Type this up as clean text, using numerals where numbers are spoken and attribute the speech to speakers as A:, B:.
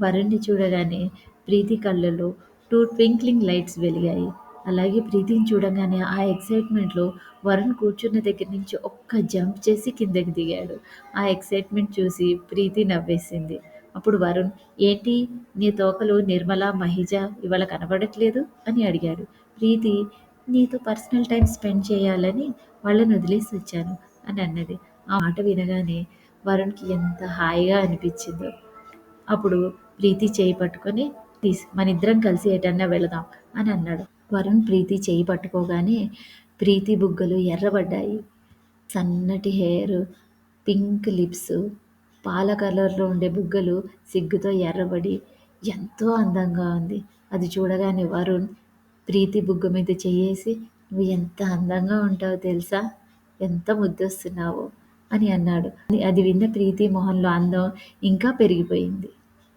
A: వరుణ్‌ని చూడగానే ప్రీతి కళ్ళలో 2 twinkling lights వెలిగాయి. అలాగే ప్రీతిని చూడంగానే ఆ ఎక్సైట్‌మెంట్‌లో వరుణ్ కూర్చున్న దగ్గర నుంచి ఒక్క జంప్ చేసి కిందకి దిగాడు. ఆ ఎక్సైట్‌మెంట్ చూసి ప్రీతి నవ్వేసింది. అప్పుడు వరుణ్, "ఏంటి నీ తోకలో నిర్మల, మహిజ ఇవాళ కనపడట్లేదు" అని అడిగాడు. ప్రీతి, "నీతో పర్సనల్ టైమ్ స్పెండ్ చేయాలని వాళ్ళనొదిలేసొచ్చాను" అని అన్నది. ఆ మాట వినగానే వరుణ్‌కి ఎంత హాయిగా అనిపిచ్చిందో. అప్పుడు ప్రీతి చెయ్యి పట్టుకొని మనిద్దరం కలిసి ఎటన్నా వెళదాం అని అన్నాడు. వరుణ్ ప్రీతి చెయ్యి పట్టుకోగానే ప్రీతి బుగ్గలు ఎర్రబడ్డాయి. సన్నటి హెయిర్, పింక్ లిప్స్, పాల కలర్‌లో ఉండే బుగ్గలు సిగ్గుతో ఎర్రబడి ఎంతో అందంగా ఉంది. అది చూడగానే వరుణ్ ప్రీతి బుగ్గ మీద చెయ్యేసి, "నువ్వు ఎంత అందంగా ఉంటావో తెలుసా? ఎంత ముద్దొస్తున్నావో" అని అన్నాడు. అది విన్న ప్రీతి మొహంలో అందం ఇంకా పెరిగిపోయింది.